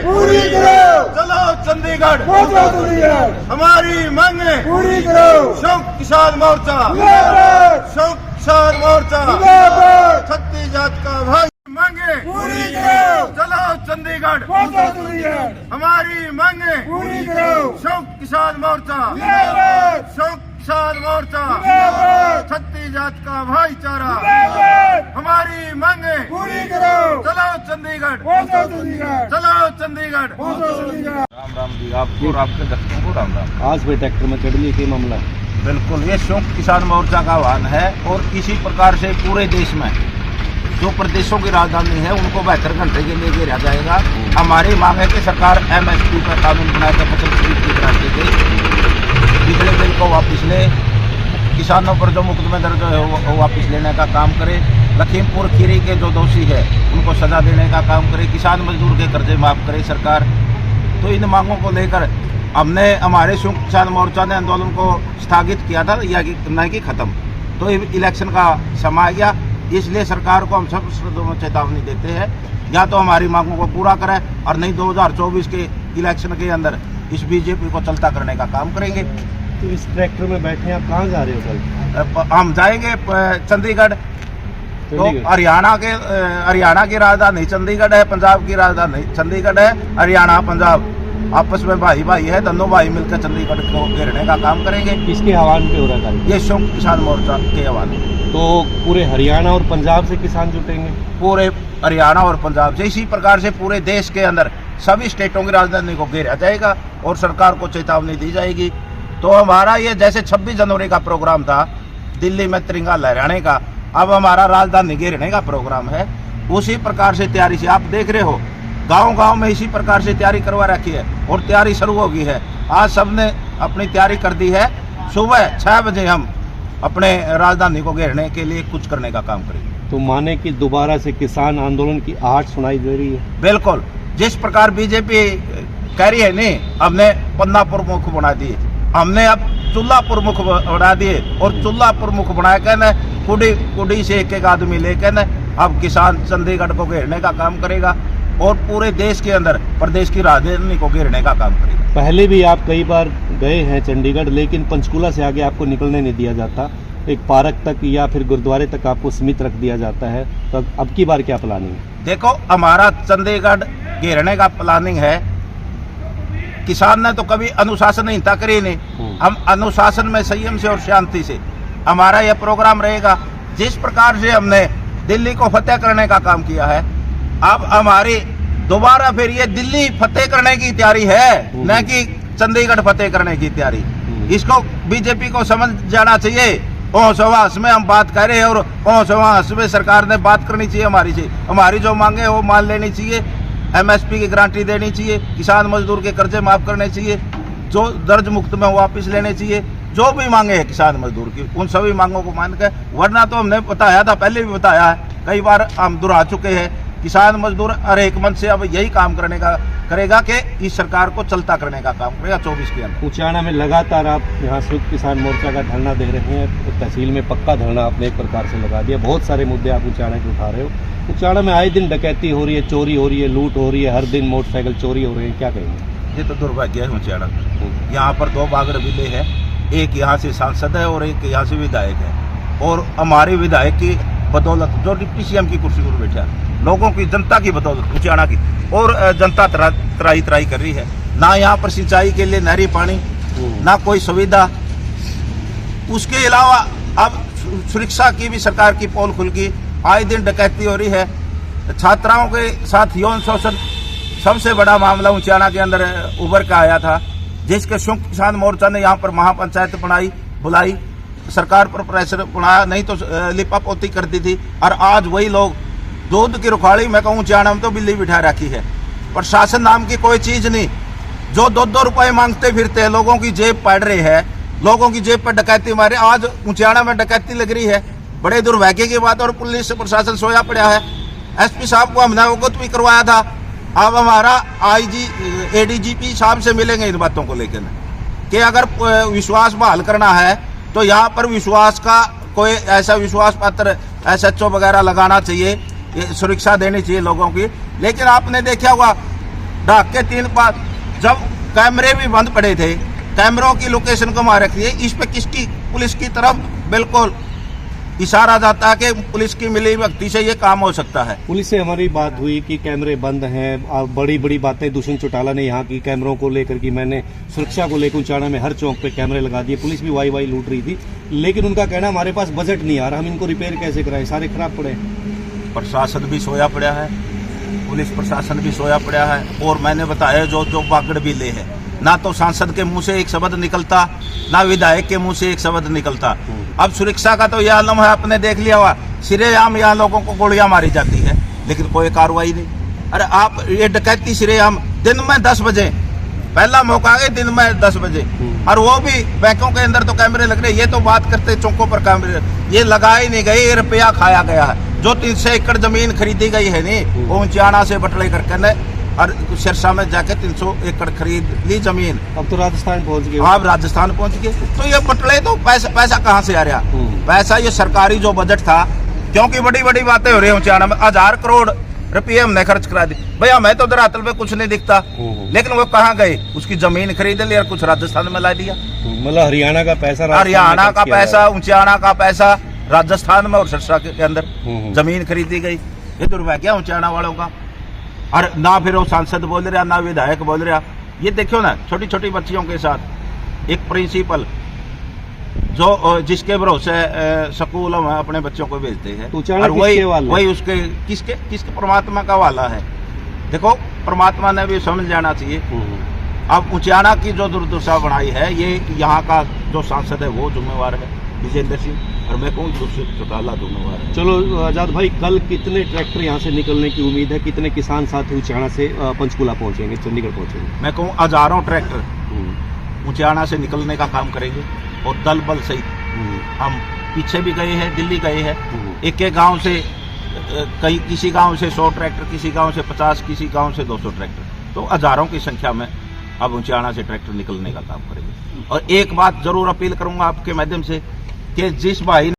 पूरी करो। चलो चंडीगढ़, हमारी मांगे पूरी करो। संयुक्त किसान मोर्चा, संयुक्त किसान मोर्चा, छत्तीस जात का भाई मांगे पूरी करो। चलो चंडीगढ़, हमारी मांगे पूरी करो। संयुक्त किसान मोर्चा, संयुक्त किसान मोर्चा, छत्तीस जात का भाईचारा, हमारी मांगे पूरी करो। चलो चंडीगढ़, चलो चंडीगढ़। राम राम जी आपको और आपके दर्शकों को राम राम। आज भी ट्रैक्टर में चढ़ लिए कि मामला बिल्कुल, ये संयुक्त किसान मोर्चा का आह्वान है और इसी प्रकार से पूरे देश में जो प्रदेशों की राजधानी है उनको 72 घंटे के लिए घेरा जाएगा। हमारी मांग है कि सरकार MSP पर कानून बनाकर फसल खरीद की गारंटी दे, बिजली बिल को वापस ले, किसानों पर जो मुकदमे दर्ज है वो वापस लेने का काम करे, लखीमपुर खीरी के जो दोषी है उनको सजा देने का काम करे, किसान मजदूर के कर्जे माफ करे सरकार। तो इन मांगों को लेकर हमने हमारे संयुक्त किसान मोर्चा ने आंदोलन को स्थगित किया था या कि न कि खत्म। तो इलेक्शन का समय आ गया, इसलिए सरकार को हम सब चेतावनी देते हैं या तो हमारी मांगों को पूरा करें और नहीं 2024 के इलेक्शन के अंदर इस बीजेपी को चलता करने का काम करेंगे। तो इस ट्रैक्टर में बैठे आप कहाँ जा रहे हो कल? हम जाएंगे चंडीगढ़। तो हरियाणा की राजधानी चंडीगढ़ है, पंजाब की राजधानी चंडीगढ़ है, हरियाणा पंजाब आपस में भाई भाई है, दोनों भाई मिलकर चंडीगढ़ को घेरने का काम करेंगे। किसके आह्वान पे हो रहा है? ये संयुक्त किसान मोर्चा के आह्वान। तो पूरे हरियाणा और पंजाब से किसान जुटेंगे? पूरे हरियाणा और पंजाब से, इसी प्रकार से पूरे देश के अंदर सभी स्टेटों की राजधानी को घेरा जाएगा और सरकार को चेतावनी दी जाएगी। तो हमारा ये जैसे 26 जनवरी का प्रोग्राम था दिल्ली में तिरंगा लहराने का, अब हमारा राजधानी घेरने का प्रोग्राम है। उसी प्रकार से तैयारी से आप देख रहे हो गांव-गांव में इसी प्रकार से तैयारी करवा रखी है और तैयारी शुरू हो गई है। आज सबने अपनी तैयारी कर दी है। सुबह 6 बजे हम अपने राजधानी को घेरने के लिए कुछ करने का काम करेंगे। तो माने कि दोबारा से किसान आंदोलन की आहट सुनाई दे रही है? बिल्कुल, जिस प्रकार बीजेपी कह रही है नहीं, हमने पन्ना प्रमुख बना दिए, हमने अब चूल्हा प्रमुख बना दिए और चूल्हा प्रमुख बनाया कहना कुड़ी से एक आदमी ले कहना अब किसान चंडीगढ़ को घेरने का काम करेगा और पूरे देश के अंदर प्रदेश की राजधानी को घेरने का काम करेगा। पहले भी आप कई बार गए हैं चंडीगढ़, लेकिन पंचकूला से आगे आपको निकलने नहीं दिया जाता, एक पार्क तक या फिर गुरुद्वारे तक आपको सीमित रख दिया जाता है। तो अब की बार क्या प्लानिंग है? देखो, हमारा चंडीगढ़ घेरने का प्लानिंग है। किसान ने तो कभी अनुशासनहीनता करी नहीं, हम अनुशासन में संयम से और शांति से हमारा यह प्रोग्राम रहेगा। जिस प्रकार से हमने दिल्ली को फतेह करने का काम किया है, अब हमारी दोबारा फिर ये दिल्ली फतेह करने की तैयारी है, न कि चंडीगढ़ फतेह करने की तैयारी। इसको बीजेपी को समझ जाना चाहिए। ओसवास में हम बात कर रहे हैं और ओसवास में सरकार ने बात करनी चाहिए हमारी से। हमारी जो मांगे वो मान लेनी चाहिए, MSP की गारंटी देनी चाहिए, किसान मजदूर के कर्जे माफ करने चाहिए, जो दर्ज मुक्त में वापस लेने चाहिए। जो भी मांगे हैं किसान मजदूर की, उन सभी मांगों को मान कर, वरना तो हमने बताया था, पहले भी बताया है, कई बार हम दोहरा चुके हैं। किसान मजदूर हर एक मन से अब यही काम करने का करेगा कि इस सरकार को चलता करने का काम करेगा 24 के अंदर। उचाना में लगातार आप यहाँ संयुक्त किसान मोर्चा का धरना दे रहे हैं, तहसील में पक्का धरना आपने एक प्रकार से लगा दिया, बहुत सारे मुद्दे आप उचाना के उठा रहे हो। उचाना में आए दिन डकैती हो रही है, चोरी हो रही है, लूट हो रही है, हर दिन मोटरसाइकिल चोरी हो रही है, क्या कहेंगे? ये तो दुर्भाग्य है उचाना। यहाँ पर 2 बागड़ विले है, एक यहाँ से सांसद है और एक यहाँ से विधायक है, और हमारे विधायक की बदौलत जो डिप्टी CM की कुर्सी पर बैठा, लोगों की, जनता की बदौलत उचाना की, और जनता त्राही कर रही है। ना यहाँ पर सिंचाई के लिए नहरी पानी, ना कोई सुविधा। उसके अलावा अब सुरक्षा की भी सरकार की पोल खुल गई, आए दिन डकैती हो रही है। छात्राओं के साथ यौन शोषण सबसे बड़ा मामला उचाना के अंदर उभर के आया था, जिसके संयुक्त किसान मोर्चा ने यहाँ पर महापंचायत बुलाई, सरकार पर प्रेशर बनाया, नहीं तो लिपापोती कर दी थी। और आज वही लोग दूध की रुखाड़ी में कहूँ उचाना में तो बिल्ली बिठा रखी है। प्रशासन नाम की कोई चीज नहीं, जो 2-2 रुपए मांगते फिरते हैं, लोगों की जेब पड़ रही है, लोगों की जेब पर डकैती मारे। आज उचाना में डकैती लग रही है, बड़े दुर्भाग्य की बात। और पुलिस प्रशासन सोया पड़ा है। SP साहब को हमने अवगत भी करवाया था। अब हमारा ADGP साहब से मिलेंगे इन बातों को लेकर कि अगर विश्वास बहाल करना है तो यहाँ पर विश्वास का कोई ऐसा विश्वास पत्र SHO वगैरह लगाना चाहिए, सुरक्षा देनी चाहिए लोगों की। लेकिन आपने देखा होगा ढाक के 3 बार, जब कैमरे भी बंद पड़े थे, कैमरों की लोकेशन को मार रखी है, इस पे किसकी, पुलिस की तरफ बिल्कुल इशारा जाता है कि पुलिस की मिली भगती से ये काम हो सकता है। पुलिस से हमारी बात हुई कि कैमरे बंद हैं, बड़ी बड़ी बातें दुष्यंत चौटाला ने यहाँ की कैमरों को लेकर की, मैंने सुरक्षा को लेकर उचाना में हर चौक पे कैमरे लगा दिए, पुलिस भी वाई लूट रही थी, लेकिन उनका कहना हमारे पास बजट नहीं आ रहा, हम इनको रिपेयर कैसे कराएं, सारे खराब पड़े। प्रशासन भी सोया पड़ा है, पुलिस प्रशासन भी सोया पड़ा है, और मैंने बताया जो जो बागड़ बिले है, ना तो सांसद के मुंह से एक शब्द निकलता, ना विधायक के मुंह से एक शब्द निकलता। अब सुरक्षा का तो यह आलम है, आपने देख लिया हुआ, सिरेआम यहाँ लोगों को गोलियां मारी जाती है, लेकिन कोई कार्रवाई नहीं। अरे आप ये डकैती सिरेआम दिन में 10 बजे, पहला मौका है दिन में 10 बजे, और वो भी बैंकों के अंदर तो कैमरे लग रहे, ये तो बात करते चौकों पर कैमरे, ये लगाए नहीं गए, ये रुपया खाया गया है। जो 300 एकड़ जमीन खरीदी गई है नहीं, वो ऊंचाना से बटले करके ने और सिरसा में जाके 300 एकड़ खरीद ली जमीन। अब तो राजस्थान पहुंच गए। आप राजस्थान पहुंच गए, तो ये बटले तो पैसा कहाँ से आ रहा? पैसा ये सरकारी जो बजट था, क्योंकि बड़ी बड़ी बातें हो रही है, ऊंचाना में 1000 करोड़ रुपये हमने खर्च करा दी। भैया मैं तो धरातल पे कुछ नहीं दिखता, लेकिन वो कहाँ गए? उसकी जमीन खरीद ली और कुछ राजस्थान में ला दिया। मतलब हरियाणा का पैसा, हरियाणा का पैसा, ऊंचाना का पैसा राजस्थान में और सिरसा के अंदर जमीन खरीदी गई। ये दुर्भाग्य है ऊंचाना वालों का। और ना फिर वो सांसद बोल रहा, ना विधायक बोल रहा। ये देखो ना, छोटी छोटी बच्चियों के साथ एक प्रिंसिपल जो जिसके भरोसे स्कूल में अपने बच्चों को भेजते हैं, और वही उसके किसके परमात्मा का वाला है। देखो परमात्मा ने भी समझ जाना चाहिए। अब ऊंचाना की जो दुर्दशा बनाई है, ये यहाँ का जो सांसद है वो जिम्मेवार है, विजेंद्र सिंह, और मैं कहूँ दुष्यंत चौटाला जिम्मेवार है। चलो आजाद भाई, कल कितने ट्रैक्टर यहाँ से निकलने की उम्मीद है? कितने किसान साथी ऊंचाना से पंचकुला पहुंचेंगे, चंडीगढ़ पहुंचेंगे? मैं कहूँ हजारों ट्रैक्टर ऊंचाना से निकलने का काम करेंगे, और दल बल सहित हम पीछे भी गए हैं, दिल्ली गए हैं। एक एक गांव से कई, किसी गांव से 100 ट्रैक्टर, किसी गांव से 50, किसी गांव से 200 ट्रैक्टर, तो हजारों की संख्या में अब ऊंचाना से ट्रैक्टर निकलने का काम करेंगे। और एक बात जरूर अपील करूंगा आपके माध्यम से कि जिस भाई